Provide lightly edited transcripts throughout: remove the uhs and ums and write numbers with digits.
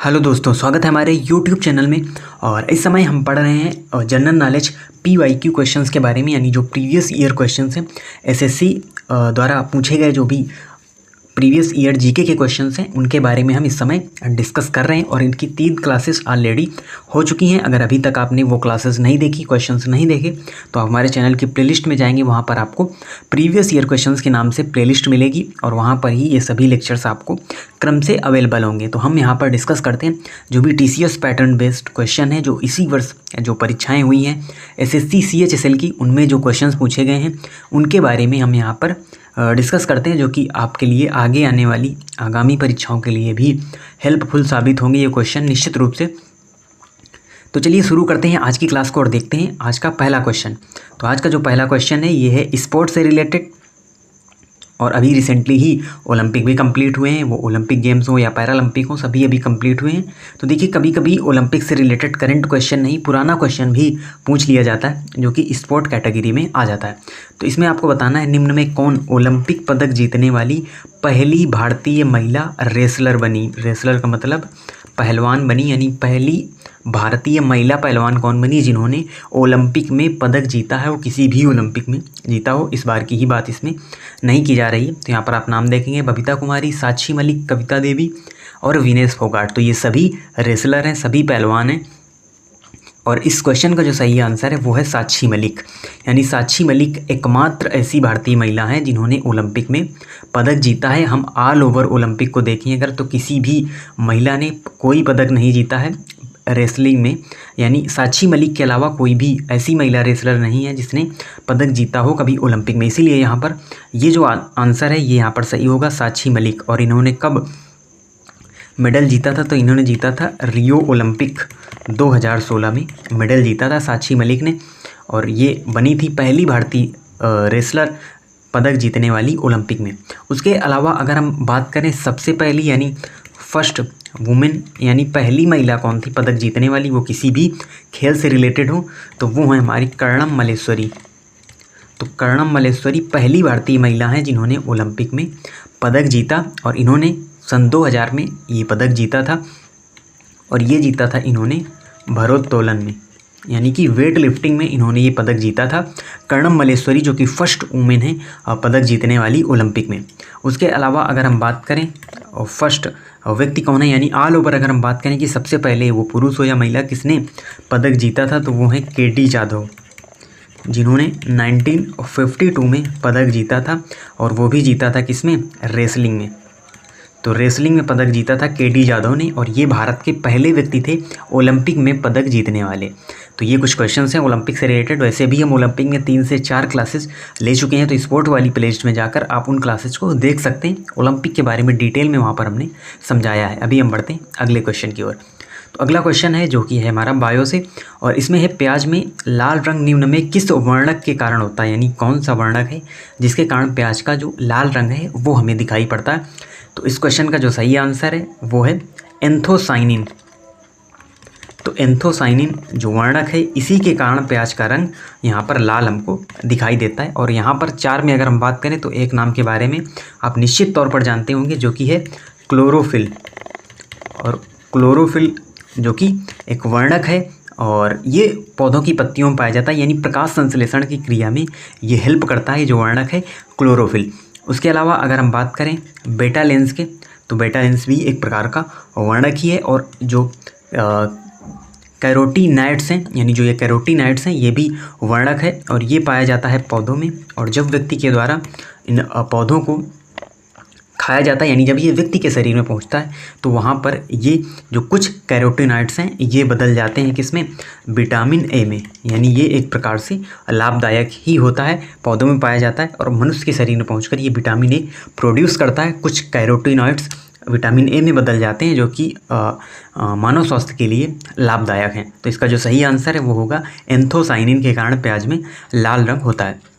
Hello दोस्तों, स्वागत है हमारे YouTube चैनल में। और इस समय हम पढ़ रहे हैं जनरल नॉलेज PYQ क्वेश्चंस के बारे में, यानी जो प्रीवियस ईयर क्वेश्चंस हैं SSC द्वारा पूछे गए जो भी प्रीवियस ईयर जीके के क्वेश्चंस हैं उनके बारे में हम इस समय डिस्कस कर रहे हैं। और इनकी 3 क्लासेस ऑलरेडी हो चुकी हैं। अगर अभी तक आपने वो क्लासेस नहीं देखी, क्वेश्चंस नहीं देखे, तो आप हमारे चैनल की प्लेलिस्ट में जाएंगे, वहाँ पर आपको प्रीवियस ईयर क्वेश्चंस के नाम से प्लेलिस्ट मिलेगी और वहाँ पर ही ये सभी लेक्चर्स आपको क्रम से अवेलेबल होंगे। तो हम यहाँ पर डिस्कस करते हैं जो भी TCS पैटर्न बेस्ड क्वेश्चन है, जो इसी वर्ष जो परीक्षाएँ हुई हैं SSC CHSL की, उनमें जो क्वेश्चन पूछे गए हैं उनके बारे में हम यहाँ पर डिस्कस करते हैं, जो कि आपके लिए आगे आने वाली आगामी परीक्षाओं के लिए भी हेल्पफुल साबित होंगे ये क्वेश्चन निश्चित रूप से। तो चलिए शुरू करते हैं आज की क्लास को और देखते हैं आज का पहला क्वेश्चन। तो आज का जो पहला क्वेश्चन है ये है स्पोर्ट्स से रिलेटेड, और अभी रिसेंटली ही ओलंपिक भी कंप्लीट हुए हैं। वो ओलंपिक गेम्स हो या पैरालंपिक हो, सभी अभी कंप्लीट हुए हैं। तो देखिए, कभी कभी ओलंपिक से रिलेटेड करंट क्वेश्चन नहीं, पुराना क्वेश्चन भी पूछ लिया जाता है जो कि स्पोर्ट कैटेगरी में आ जाता है। तो इसमें आपको बताना है निम्न में कौन ओलंपिक पदक जीतने वाली पहली भारतीय महिला रेसलर बनी। रेसलर का मतलब पहलवान बनी, यानी पहली भारतीय महिला पहलवान कौन बनी जिन्होंने ओलंपिक में पदक जीता है, वो किसी भी ओलंपिक में जीता हो। इस बार की ही बात इसमें नहीं की जा रही है। तो यहाँ पर आप नाम देखेंगे बबीता कुमारी, साक्षी मलिक, कविता देवी और विनेश फोगाट। तो ये सभी रेसलर हैं, सभी पहलवान हैं। और इस क्वेश्चन का जो सही आंसर है वो है साक्षी मलिक, यानी साक्षी मलिक एकमात्र ऐसी भारतीय महिला हैं जिन्होंने ओलंपिक में पदक जीता है। हम ऑल ओवर ओलंपिक को देखें अगर, तो किसी भी महिला ने कोई पदक नहीं जीता है रेसलिंग में, यानी साक्षी मलिक के अलावा कोई भी ऐसी महिला रेसलर नहीं है जिसने पदक जीता हो कभी ओलंपिक में। इसीलिए यहाँ पर ये जो आंसर है ये यहाँ पर सही होगा, साक्षी मलिक। और इन्होंने कब मेडल जीता था? तो इन्होंने जीता था रियो ओलंपिक 2016 में मेडल जीता था साक्षी मलिक ने, और ये बनी थी पहली भारतीय रेसलर पदक जीतने वाली ओलंपिक में। उसके अलावा अगर हम बात करें सबसे पहली यानी फर्स्ट वुमेन, यानी पहली महिला कौन थी पदक जीतने वाली, वो किसी भी खेल से रिलेटेड हो, तो वो है हमारी कर्णम मल्लेश्वरी। तो कर्णम मल्लेश्वरी पहली भारतीय महिला हैं जिन्होंने ओलंपिक में पदक जीता, और इन्होंने सन 2000 में ये पदक जीता था। और ये जीता था इन्होंने भारोत्तोलन में, यानी कि वेट लिफ्टिंग में इन्होंने ये पदक जीता था। कर्णम मल्लेश्वरी जो कि फर्स्ट वुमेन है पदक जीतने वाली ओलंपिक में। उसके अलावा अगर हम बात करें फर्स्ट व्यक्ति कौन है, यानी ऑल ओवर अगर हम बात करें कि सबसे पहले वो पुरुष हो या महिला किसने पदक जीता था, तो वो है KT जाधव, जिन्होंने 1952 में पदक जीता था। और वो भी जीता था किसमें? रेसलिंग में। तो रेसलिंग में पदक जीता था KT जाधव ने, और ये भारत के पहले व्यक्ति थे ओलंपिक में पदक जीतने वाले। तो ये कुछ क्वेश्चंस हैं ओलंपिक से रिलेटेड। वैसे भी हम ओलंपिक में 3 से 4 क्लासेस ले चुके हैं, तो स्पोर्ट वाली प्लेलिस्ट में जाकर आप उन क्लासेस को देख सकते हैं। ओलंपिक के बारे में डिटेल में वहाँ पर हमने समझाया है। अभी हम बढ़ते हैं अगले क्वेश्चन की ओर। तो अगला क्वेश्चन है जो कि है हमारा बायो से, और इसमें है प्याज में लाल रंग निम्न में किस वर्णक के कारण होता है, यानी कौन सा वर्णक है जिसके कारण प्याज का जो लाल रंग है वो हमें दिखाई पड़ता है। तो इस क्वेश्चन का जो सही आंसर है वो है एंथोसाइनिन। तो एंथोसाइनिन जो वर्णक है इसी के कारण प्याज का रंग यहाँ पर लाल हमको दिखाई देता है। और यहाँ पर 4 में अगर हम बात करें तो एक नाम के बारे में आप निश्चित तौर पर जानते होंगे जो कि है क्लोरोफिल। और क्लोरोफिल जो कि एक वर्णक है और ये पौधों की पत्तियों में पाया जाता है, यानी प्रकाश संश्लेषण की क्रिया में ये हेल्प करता है जो वर्णक है क्लोरोफिल। उसके अलावा अगर हम बात करें बेटा लेंस के, तो बेटा लेंस भी एक प्रकार का वर्णक ही है। और जो कैरोटीनॉइड्स हैं, यानी जो ये कैरोटीनॉइड्स हैं ये भी वर्णक है, और ये पाया जाता है पौधों में। और जब व्यक्ति के द्वारा इन पौधों को खाया जाता है, यानी जब ये व्यक्ति के शरीर में पहुंचता है, तो वहाँ पर ये जो कुछ कैरोटीनॉइड्स हैं ये बदल जाते हैं किसमें? विटामिन A में। यानी ये एक प्रकार से लाभदायक ही होता है, पौधों में पाया जाता है, और मनुष्य के शरीर में पहुंचकर ये विटामिन A प्रोड्यूस करता है। कुछ कैरोटीनॉइड्स विटामिन A में बदल जाते हैं जो कि मानव स्वास्थ्य के लिए लाभदायक हैं। तो इसका जो सही आंसर है वो होगा एंथोसाइनिन के कारण प्याज में लाल रंग होता है।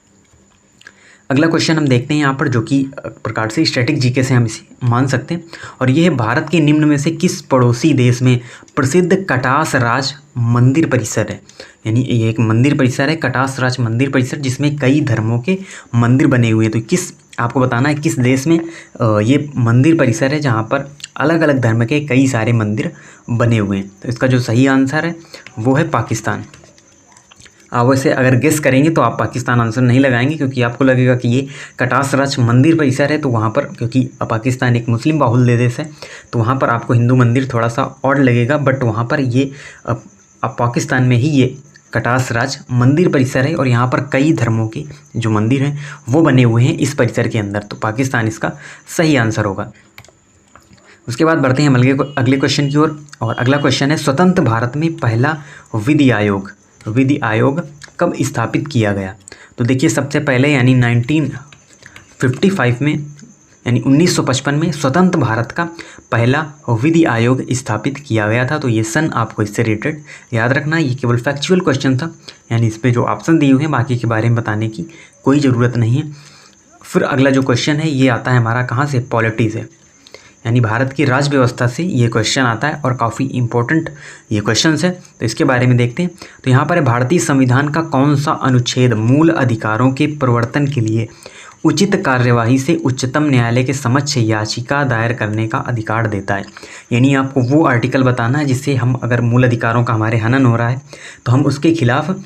अगला क्वेश्चन हम देखते हैं यहाँ पर, जो कि प्रकार से स्टैटिक जीके से हम इसे मान सकते हैं। और ये है भारत के निम्न में से किस पड़ोसी देश में प्रसिद्ध कटास राज मंदिर परिसर है। यानी ये एक मंदिर परिसर है, कटास राज मंदिर परिसर, जिसमें कई धर्मों के मंदिर बने हुए हैं। तो किस आपको बताना है किस देश में ये मंदिर परिसर है जहाँ पर अलग अलग धर्म के कई सारे मंदिर बने हुए हैं। तो इसका जो सही आंसर है वो है पाकिस्तान। आप वैसे अगर गेस करेंगे तो आप पाकिस्तान आंसर नहीं लगाएंगे, क्योंकि आपको लगेगा कि ये कटास राज मंदिर परिसर है, तो वहाँ पर क्योंकि पाकिस्तान एक मुस्लिम बाहुल देश है तो वहाँ पर आपको हिंदू मंदिर थोड़ा सा ऑड लगेगा, बट वहाँ पर ये पाकिस्तान में ही ये कटास राज मंदिर परिसर है और यहाँ पर कई धर्मों के जो मंदिर हैं वो बने हुए हैं इस परिसर के अंदर। तो पाकिस्तान इसका सही आंसर होगा। उसके बाद बढ़ते हैं हम अगले क्वेश्चन की ओर। और अगला क्वेश्चन है, स्वतंत्र भारत में पहला विधि आयोग कब स्थापित किया गया? तो देखिए सबसे पहले यानी 1955 में यानी 1955 में स्वतंत्र भारत का पहला विधि आयोग स्थापित किया गया था। तो ये सन आपको इससे रिलेटेड याद रखना, ये केवल फैक्चुअल क्वेश्चन था, यानी इस पर जो ऑप्शन दिए हुए हैं बाकी के बारे में बताने की कोई ज़रूरत नहीं है। फिर अगला जो क्वेश्चन है ये आता है हमारा कहाँ से? पॉलिटी से, यानी भारत की राज्य व्यवस्था से ये क्वेश्चन आता है और काफ़ी इंपॉर्टेंट ये क्वेश्चन है। तो इसके बारे में देखते हैं। तो यहाँ पर भारतीय संविधान का कौन सा अनुच्छेद मूल अधिकारों के प्रवर्तन के लिए उचित कार्यवाही से उच्चतम न्यायालय के समक्ष याचिका दायर करने का अधिकार देता है? यानी आपको वो आर्टिकल बताना है जिससे हम अगर मूल अधिकारों का हमारे हनन हो रहा है तो हम उसके खिलाफ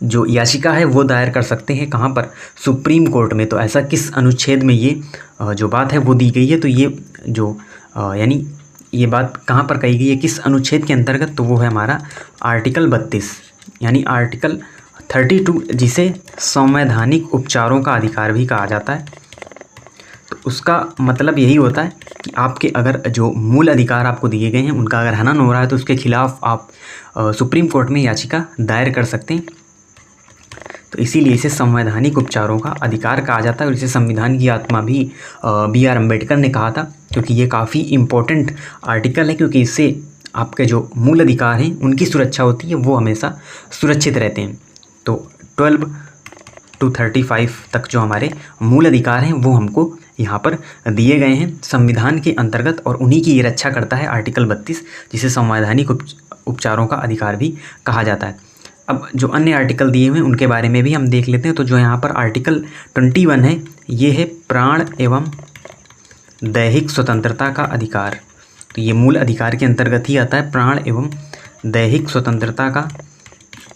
जो याचिका है वो दायर कर सकते हैं। कहाँ पर? सुप्रीम कोर्ट में। तो ऐसा किस अनुच्छेद में ये जो बात है वो दी गई है? तो ये जो यानी ये बात कहाँ पर कही गई है, किस अनुच्छेद के अंतर्गत? तो वो है हमारा आर्टिकल 32 यानी आर्टिकल 32, जिसे संवैधानिक उपचारों का अधिकार भी कहा जाता है। तो उसका मतलब यही होता है कि आपके अगर जो मूल अधिकार आपको दिए गए हैं उनका अगर हनन हो रहा है तो उसके खिलाफ आप सुप्रीम कोर्ट में याचिका दायर कर सकते हैं। तो इसीलिए इसे संवैधानिक उपचारों का अधिकार कहा जाता है और इसे संविधान की आत्मा भी B.R. अम्बेडकर ने कहा था, क्योंकि ये काफ़ी इम्पोर्टेंट आर्टिकल है, क्योंकि इससे आपके जो मूल अधिकार हैं उनकी सुरक्षा होती है, वो हमेशा सुरक्षित रहते हैं। तो 12 to 35 तक जो हमारे मूल अधिकार हैं वो हमको यहाँ पर दिए गए हैं संविधान के अंतर्गत, और उन्हीं की ये रक्षा करता है आर्टिकल 32, जिसे संवैधानिक उपचारों का अधिकार भी कहा जाता है। अब जो अन्य आर्टिकल दिए हुए हैं उनके बारे में भी हम देख लेते हैं। तो जो यहाँ पर आर्टिकल 21 है ये है प्राण एवं दैहिक स्वतंत्रता का अधिकार। तो ये मूल अधिकार के अंतर्गत ही आता है, प्राण एवं दैहिक स्वतंत्रता का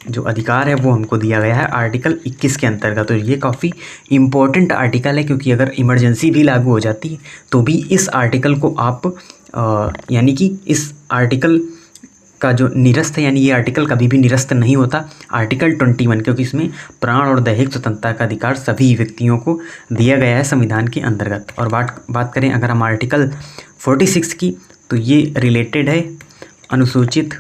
जो अधिकार है वो हमको दिया गया है आर्टिकल 21 के अंतर्गत। तो ये काफ़ी इम्पोर्टेंट आर्टिकल है, क्योंकि अगर इमरजेंसी भी लागू हो जाती है तो भी इस आर्टिकल को आप यानी कि इस आर्टिकल का जो निरस्त है, यानी ये आर्टिकल कभी भी निरस्त नहीं होता आर्टिकल 21, क्योंकि इसमें प्राण और दैहिक स्वतंत्रता का अधिकार सभी व्यक्तियों को दिया गया है संविधान के अंतर्गत। और बात करें अगर हम आर्टिकल 46 की, तो ये रिलेटेड है अनुसूचित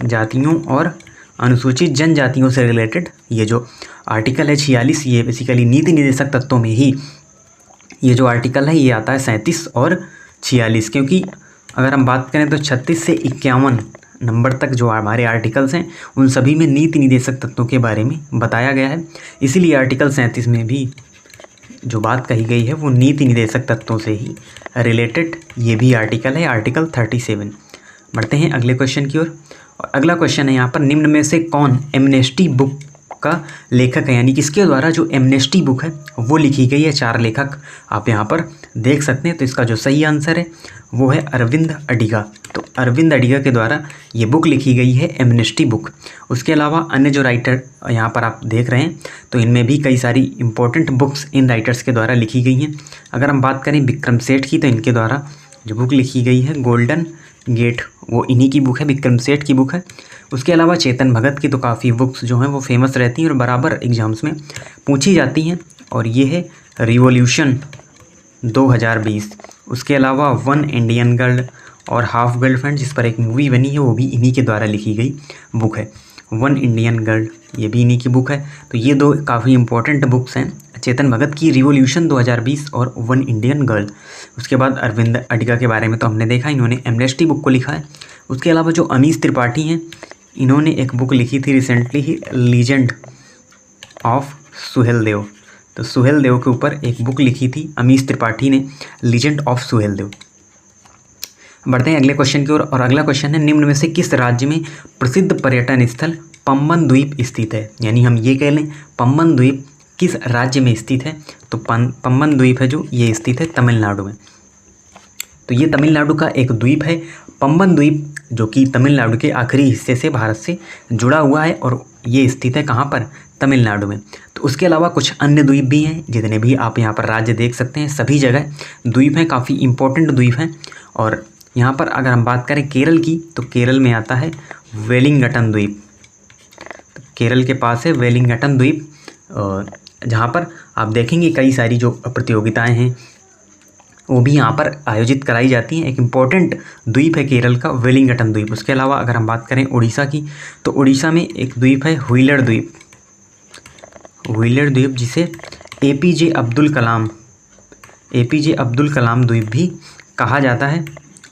जातियों और अनुसूचित जनजातियों से रिलेटेड। ये जो आर्टिकल है 46, ये बेसिकली नीति निर्देशक तत्वों में ही ये जो आर्टिकल है ये आता है 37 और 46, क्योंकि अगर हम बात करें तो 36 से 51 नंबर तक जो हमारे आर्टिकल्स हैं उन सभी में नीति निर्देशक तत्वों के बारे में बताया गया है। इसीलिए आर्टिकल 37 में भी जो बात कही गई है वो नीति निर्देशक तत्वों से ही रिलेटेड ये भी आर्टिकल है, आर्टिकल 37। बढ़ते हैं अगले क्वेश्चन की ओर। और अगला क्वेश्चन है यहाँ पर, निम्न में से कौन एमनेस्टी बुक का लेखक है? यानी किसके द्वारा जो एमनेस्टी बुक है वो लिखी गई है। 4 लेखक आप यहाँ पर देख सकते हैं। तो इसका जो सही आंसर है वो है अरविंद अडिगा। तो अरविंद अडिगा के द्वारा ये बुक लिखी गई है एमनेस्टी बुक। उसके अलावा अन्य जो राइटर यहाँ पर आप देख रहे हैं तो इनमें भी कई सारी इंपॉर्टेंट बुक्स इन राइटर्स के द्वारा लिखी गई हैं। अगर हम बात करें विक्रम सेठ की, तो इनके द्वारा जो बुक लिखी गई है गोल्डन गेट, वो इन्हीं की बुक है, विक्रम सेठ की बुक है। उसके अलावा चेतन भगत की तो काफ़ी बुक्स जो हैं वो फेमस रहती हैं और बराबर एग्जाम्स में पूछी जाती हैं, और ये है रिवॉल्यूशन 2020। उसके अलावा वन इंडियन गर्ल और हाफ गर्लफ्रेंड, जिस पर एक मूवी बनी है, वो भी इन्हीं के द्वारा लिखी गई बुक है। वन इंडियन गर्ल ये भी इन्हीं की बुक है। तो ये 2 काफ़ी इंपॉर्टेंट बुक्स हैं, चेतन भगत की रिवॉल्यूशन 2020 और वन इंडियन गर्ल। उसके बाद अरविंद अडिगा के बारे में तो हमने देखा, इन्होंने एमनेस्टी बुक को लिखा है। उसके अलावा जो अमीश त्रिपाठी हैं, इन्होंने एक बुक लिखी थी रिसेंटली ही, लीजेंड ऑफ सुहेल देव। तो सुहेल देव के ऊपर एक बुक लिखी थी अमीश त्रिपाठी ने, लीजेंड ऑफ सुहेल देव। बढ़ते हैं अगले क्वेश्चन की ओर। और अगला क्वेश्चन है, निम्न में से किस राज्य में प्रसिद्ध पर्यटन स्थल पम्बन द्वीप स्थित है? यानी हम ये कह लें पम्बन द्वीप किस राज्य में स्थित है? तो पंबन द्वीप है जो, ये स्थित है तमिलनाडु में। तो ये तमिलनाडु का एक द्वीप है पंबन द्वीप, जो कि तमिलनाडु के आखिरी हिस्से से भारत से जुड़ा हुआ है और ये स्थित है कहाँ पर? तमिलनाडु में। तो उसके अलावा कुछ अन्य द्वीप भी हैं, जितने भी आप यहाँ पर राज्य देख सकते हैं सभी जगह द्वीप हैं, काफ़ी इम्पोर्टेंट द्वीप हैं। और यहाँ पर अगर हम बात करें केरल की, तो केरल में आता है वेलिंगटन द्वीप। तो केरल के पास है वेलिंगटन द्वीप, जहाँ पर आप देखेंगे कई सारी जो प्रतियोगिताएं हैं वो भी यहाँ पर आयोजित कराई जाती हैं। एक इम्पॉर्टेंट द्वीप है केरल का वेलिंगटन द्वीप। उसके अलावा अगर हम बात करें उड़ीसा की, तो उड़ीसा में एक द्वीप है व्हीलर द्वीप। व्हीलर द्वीप जिसे एपीजे अब्दुल कलाम द्वीप भी कहा जाता है।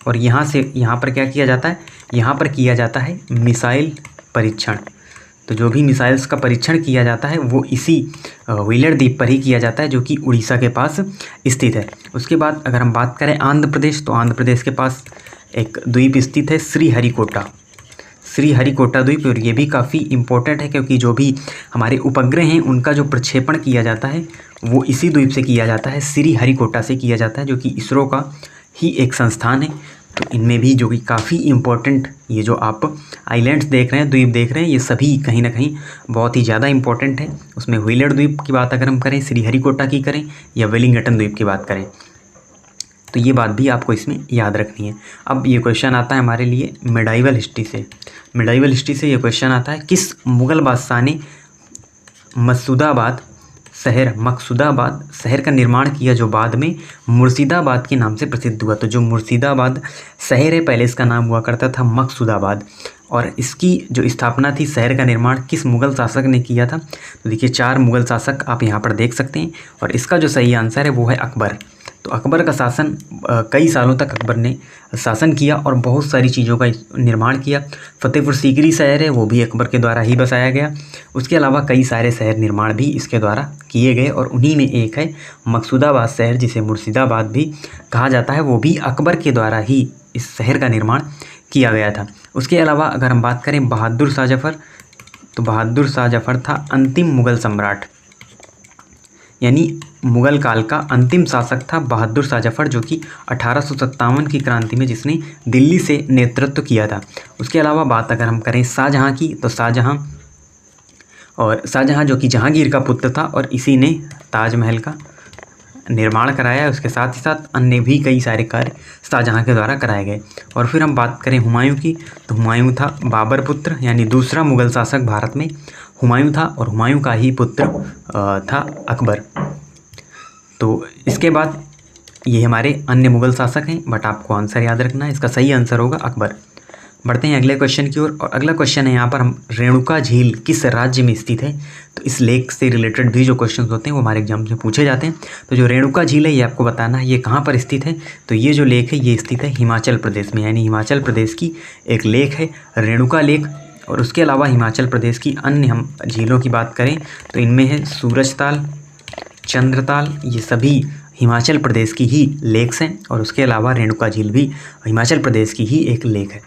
और यहाँ पर क्या किया जाता है? यहाँ पर किया जाता है मिसाइल परीक्षण। तो जो भी मिसाइल्स का परीक्षण किया जाता है वो इसी व्हीलर द्वीप पर ही किया जाता है, जो कि उड़ीसा के पास स्थित है। उसके बाद अगर हम बात करें आंध्र प्रदेश, तो आंध्र प्रदेश के पास एक द्वीप स्थित है श्रीहरिकोटा द्वीप। और ये भी काफ़ी इम्पोर्टेंट है, क्योंकि जो भी हमारे उपग्रह हैं उनका जो प्रक्षेपण किया जाता है वो इसी द्वीप से किया जाता है, श्रीहरिकोटा से किया जाता है, जो कि इसरो का ही एक संस्थान है। तो इनमें भी जो कि काफ़ी इम्पोर्टेंट ये जो आप आइलैंड्स देख रहे हैं, द्वीप देख रहे हैं, ये सभी कहीं ना कहीं बहुत ही ज़्यादा इम्पोर्टेंट है। उसमें व्हीलर द्वीप की बात अगर हम करें, श्रीहरिकोटा की करें या वेलिंगटन द्वीप की बात करें, तो ये बात भी आपको इसमें याद रखनी है। अब ये क्वेश्चन आता है हमारे लिए मिडाइवल हिस्ट्री से। ये क्वेश्चन आता है, किस मुग़ल बादशाह ने मकसूदाबाद शहर का निर्माण किया, जो बाद में मुर्शिदाबाद के नाम से प्रसिद्ध हुआ? तो जो मुर्शिदाबाद शहर है, पहले इसका नाम हुआ करता था मकसूदाबाद, और इसकी जो स्थापना थी, शहर का निर्माण किस मुग़ल शासक ने किया था? तो देखिए 4 मुग़ल शासक आप यहाँ पर देख सकते हैं, और इसका जो सही आंसर है वो है अकबर। तो अकबर का शासन, कई सालों तक अकबर ने शासन किया और बहुत सारी चीज़ों का निर्माण किया। फतेहपुर सीकरी शहर है वो भी अकबर के द्वारा ही बसाया गया। उसके अलावा कई सारे शहर निर्माण भी इसके द्वारा किए गए, और उन्हीं में एक है मकसूदाबाद शहर, जिसे मुर्शिदाबाद भी कहा जाता है, वो भी अकबर के द्वारा ही इस शहर का निर्माण किया गया था। उसके अलावा अगर हम बात करें बहादुर शाह जफ़र, तो बहादुर शाह जफ़र था अंतिम मुग़ल सम्राट, यानी मुग़ल काल का अंतिम शासक था बहादुर शाह जफ़र, जो कि 1857 की क्रांति में जिसने दिल्ली से नेतृत्व किया था। उसके अलावा बात अगर हम करें शाहजहाँ की, तो शाहजहाँ जो कि जहांगीर का पुत्र था, और इसी ने ताजमहल का निर्माण कराया। उसके साथ ही साथ अन्य भी कई सारे कार्य शाहजहाँ के द्वारा कराए गए। और फिर हम बात करें हुमायूं की, तो हुमायूं था बाबर पुत्र, यानी दूसरा मुग़ल शासक भारत में हुमायूं था, और हुमायूं का ही पुत्र था अकबर। तो इसके बाद ये हमारे अन्य मुग़ल शासक हैं, बट आपको आंसर याद रखना है, इसका सही आंसर होगा अकबर। बढ़ते हैं अगले क्वेश्चन की ओर, और अगला क्वेश्चन है यहाँ पर हम रेणुका झील किस राज्य में स्थित है? तो इस लेक से रिलेटेड भी जो क्वेश्चन होते हैं वो हमारे एग्जाम में पूछे जाते हैं। तो जो रेणुका झील है ये आपको बताना है ये कहाँ पर स्थित है। तो ये जो लेक है ये स्थित है हिमाचल प्रदेश में, यानी हिमाचल प्रदेश की एक लेक है रेणुका लेक। और उसके अलावा हिमाचल प्रदेश की अन्य हम झीलों की बात करें तो इनमें है सूरजताल, चंद्रताल, ये सभी हिमाचल प्रदेश की ही लेक्स हैं। और उसके अलावा रेणुका झील भी हिमाचल प्रदेश की ही एक लेक है।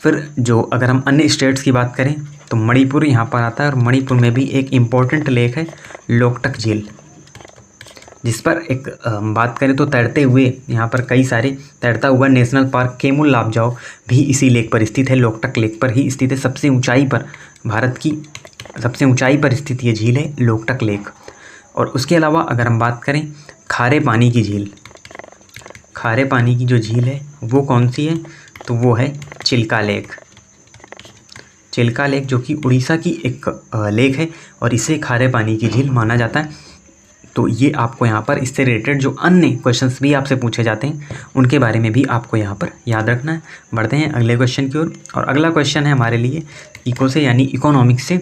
फिर जो अगर हम अन्य स्टेट्स की बात करें तो मणिपुर यहाँ पर आता है, और मणिपुर में भी एक इम्पॉर्टेंट लेक है लोकटक झील, जिस पर एक बात करें तो तैरते हुए यहाँ पर कई सारे तैरता हुआ नेशनल पार्क केमुल लामजाओ भी इसी लेक पर स्थित है, लोकटक लेक पर ही स्थित है। सबसे ऊंचाई पर, भारत की सबसे ऊंचाई पर स्थित ये झील है लोकटक लेक। और उसके अलावा अगर हम बात करें खारे पानी की झील, खारे पानी की जो झील है वो कौन सी है? तो वो है चिल्का लेक। चिल्का लेक जो कि उड़ीसा की एक लेक है और इसे खारे पानी की झील माना जाता है। तो ये आपको यहाँ पर इससे रिलेटेड जो अन्य क्वेश्चंस भी आपसे पूछे जाते हैं उनके बारे में भी आपको यहाँ पर याद रखना है। बढ़ते हैं अगले क्वेश्चन की ओर, और अगला क्वेश्चन है हमारे लिए इको से यानी इकोनॉमिक्स से।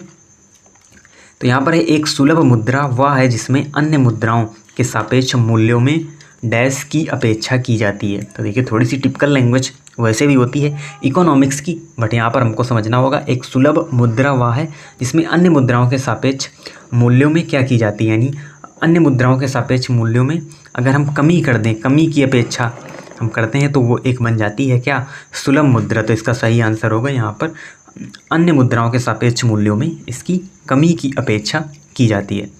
तो यहाँ पर है एक सुलभ मुद्रा वह है जिसमें अन्य मुद्राओं के सापेक्ष मूल्यों में डैश की अपेक्षा की जाती है। तो देखिए थोड़ी सी टिपिकल लैंग्वेज वैसे भी होती है इकोनॉमिक्स की, बट यहाँ पर हमको समझना होगा एक सुलभ मुद्रा वह है जिसमें अन्य मुद्राओं के सापेक्ष मूल्यों में क्या की जाती है, यानी अन्य मुद्राओं के सापेक्ष मूल्यों में अगर हम कमी कर दें, कमी की अपेक्षा हम करते हैं तो वो एक बन जाती है क्या? सुलभ मुद्रा। तो इसका सही आंसर होगा यहाँ पर अन्य मुद्राओं के सापेक्ष मूल्यों में इसकी कमी की अपेक्षा की जाती है।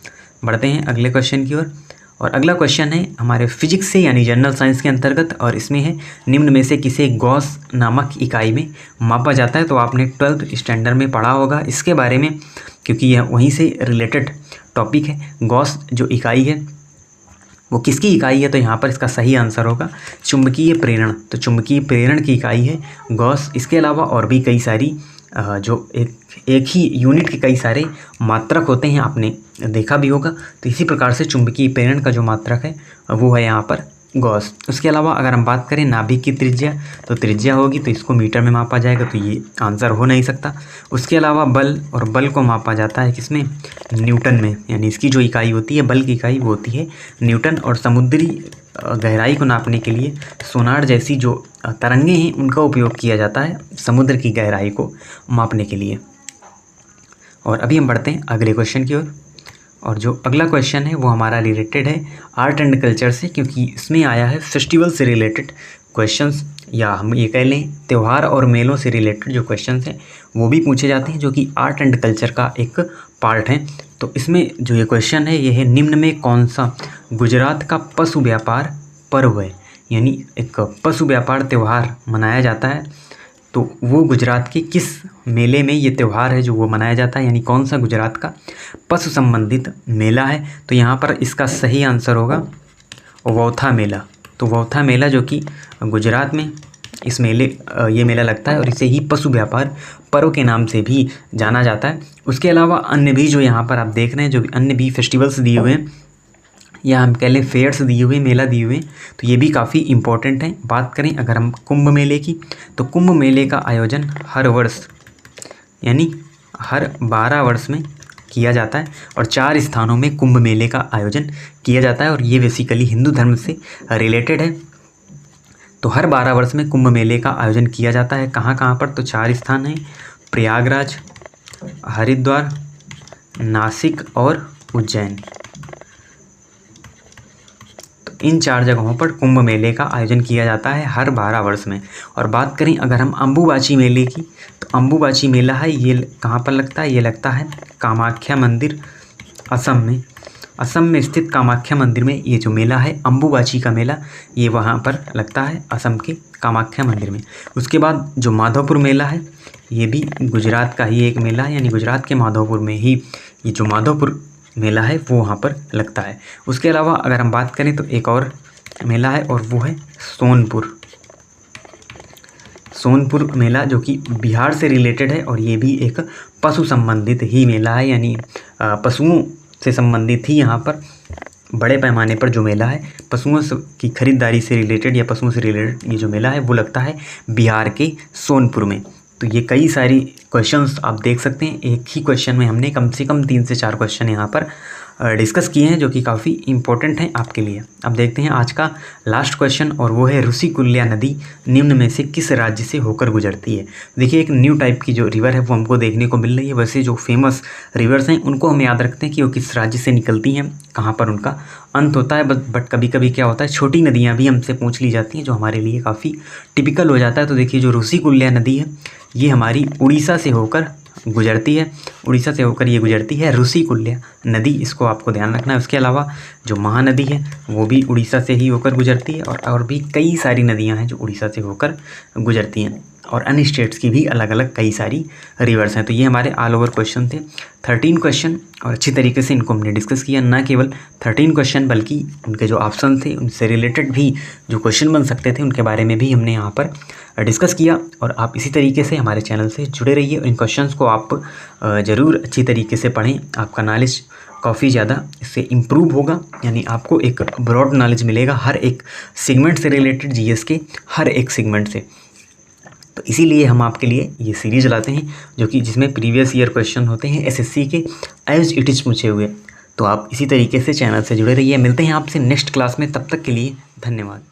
बढ़ते हैं अगले क्वेश्चन की ओर। और अगला क्वेश्चन है हमारे फिजिक्स से यानी जनरल साइंस के अंतर्गत, और इसमें है निम्न में से किसे गॉस नामक इकाई में मापा जाता है। तो आपने 12th स्टैंडर्ड में पढ़ा होगा इसके बारे में, क्योंकि यह वहीं से रिलेटेड टॉपिक है। गॉस जो इकाई है वो किसकी इकाई है, तो यहाँ पर इसका सही आंसर होगा चुंबकीय प्रेरण। तो चुंबकीय प्रेरण की इकाई है गॉस। इसके अलावा और भी कई सारी जो एक ही यूनिट के कई सारे मात्रक होते हैं, आपने देखा भी होगा। तो इसी प्रकार से चुंबकीय प्रेरण का जो मात्रक है वो है यहाँ पर गॉस। उसके अलावा अगर हम बात करें नाभिक की त्रिज्या, तो त्रिज्या होगी तो इसको मीटर में मापा जाएगा, तो ये आंसर हो नहीं सकता। उसके अलावा बल, और बल को मापा जाता है किसमें, न्यूटन में, यानी इसकी जो इकाई होती है बल की इकाई वो होती है न्यूटन। और समुद्री गहराई को नापने के लिए सोनार जैसी जो तरंगे हैं उनका उपयोग किया जाता है समुद्र की गहराई को मापने के लिए। और अभी हम बढ़ते हैं अगले क्वेश्चन की ओर। और जो अगला क्वेश्चन है वो हमारा रिलेटेड है आर्ट एंड कल्चर से, क्योंकि इसमें आया है फेस्टिवल से रिलेटेड क्वेश्चंस, या हम ये कह लें त्यौहार और मेलों से रिलेटेड जो क्वेश्चंस हैं वो भी पूछे जाते हैं, जो कि आर्ट एंड कल्चर का एक पार्ट है। तो इसमें जो ये क्वेश्चन है ये है निम्न में कौन सा गुजरात का पशु व्यापार पर्व है, यानी एक पशु व्यापार त्यौहार मनाया जाता है। तो वो गुजरात के किस मेले में ये त्यौहार है जो वो मनाया जाता है, यानी कौन सा गुजरात का पशु संबंधित मेला है। तो यहाँ पर इसका सही आंसर होगा वौथा मेला। तो वौथा मेला जो कि गुजरात में ये मेला लगता है, और इसे ही पशु व्यापार पर्व के नाम से भी जाना जाता है। उसके अलावा अन्य भी जो यहाँ पर आप देख रहे हैं, जो अन्य भी फेस्टिवल्स दिए हुए हैं, या हम कह लें फेयर्स दिए हुए, मेला दिए हुए, तो ये भी काफ़ी इम्पोर्टेंट हैं। बात करें अगर हम कुंभ मेले की, तो कुंभ मेले का आयोजन हर वर्ष यानी हर 12 वर्ष में किया जाता है, और 4 स्थानों में कुंभ मेले का आयोजन किया जाता है, और ये बेसिकली हिंदू धर्म से रिलेटेड है। तो हर 12 वर्ष में कुंभ मेले का आयोजन किया जाता है। कहाँ कहाँ पर, तो 4 स्थान हैं, प्रयागराज, हरिद्वार, नासिक और उज्जैन। इन 4 जगहों पर कुंभ मेले का आयोजन किया जाता है हर 12 वर्ष में। और बात करें अगर हम अम्बुबाची मेले की, तो अम्बुबाची मेला है ये कहाँ पर लगता है, ये लगता है कामाख्या मंदिर, असम में। असम में स्थित कामाख्या मंदिर में ये जो मेला है अम्बुबाची का मेला, ये वहाँ पर लगता है असम के कामाख्या मंदिर में। उसके बाद जो माधवपुर मेला है ये भी गुजरात का ही एक मेला है, यानी गुजरात के माधवपुर में ही ये जो माधवपुर मेला है वो वहाँ पर लगता है। उसके अलावा अगर हम बात करें तो एक और मेला है, और वो है सोनपुर मेला, जो कि बिहार से रिलेटेड है, और ये भी एक पशु संबंधित ही मेला है, यानी पशुओं से संबंधित ही यहाँ पर बड़े पैमाने पर जो मेला है पशुओं की खरीदारी से रिलेटेड या पशुओं से रिलेटेड ये जो मेला है वो लगता है बिहार के सोनपुर में। तो ये कई सारी क्वेश्चंस आप देख सकते हैं, एक ही क्वेश्चन में हमने कम से कम 3 से 4 क्वेश्चन यहाँ पर डिस्कस किए हैं, जो कि काफ़ी इंपॉर्टेंट हैं आपके लिए। अब देखते हैं आज का लास्ट क्वेश्चन, और वो है ऋषिकुल्या नदी निम्न में से किस राज्य से होकर गुजरती है। देखिए एक न्यू टाइप की जो रिवर है वो हमको देखने को मिल रही है। वैसे जो फेमस रिवर्स हैं उनको हम याद रखते हैं कि वो किस राज्य से निकलती हैं, कहाँ पर उनका अंत होता है। बट कभी कभी क्या होता है, छोटी नदियाँ भी हमसे पूछ ली जाती हैं, जो हमारे लिए काफ़ी टिपिकल हो जाता है। तो देखिए जो ऋषिकुल्या नदी है ये हमारी उड़ीसा से होकर गुजरती है, उड़ीसा से होकर ये गुजरती है ऋषिकुल्या नदी, इसको आपको ध्यान रखना है। उसके अलावा जो महानदी है वो भी उड़ीसा से ही होकर गुजरती है, और भी कई सारी नदियां हैं जो उड़ीसा से होकर गुजरती हैं, और अन्य स्टेट्स की भी अलग अलग कई सारी रिवर्स हैं। तो ये हमारे ऑल ओवर क्वेश्चन थे, 13 क्वेश्चन, और अच्छी तरीके से इनको हमने डिस्कस किया। ना केवल 13 क्वेश्चन बल्कि उनके जो ऑप्शन थे उनसे रिलेटेड भी जो क्वेश्चन बन सकते थे उनके बारे में भी हमने यहाँ पर डिस्कस किया। और आप इसी तरीके से हमारे चैनल से जुड़े रहिए, इन क्वेश्चंस को आप ज़रूर अच्छी तरीके से पढ़ें, आपका नॉलेज काफ़ी ज़्यादा इससे इम्प्रूव होगा, यानी आपको एक ब्रॉड नॉलेज मिलेगा हर एक सेगमेंट से रिलेटेड, जीएस के हर एक सेगमेंट से। तो इसीलिए हम आपके लिए ये सीरीज लाते हैं, जो कि जिसमें प्रीवियस ईयर क्वेश्चन होते हैं एसएससी के एज इट इज़ पूछे हुए। तो आप इसी तरीके से चैनल से जुड़े रहिए। मिलते हैं आपसे नेक्स्ट क्लास में, तब तक के लिए धन्यवाद।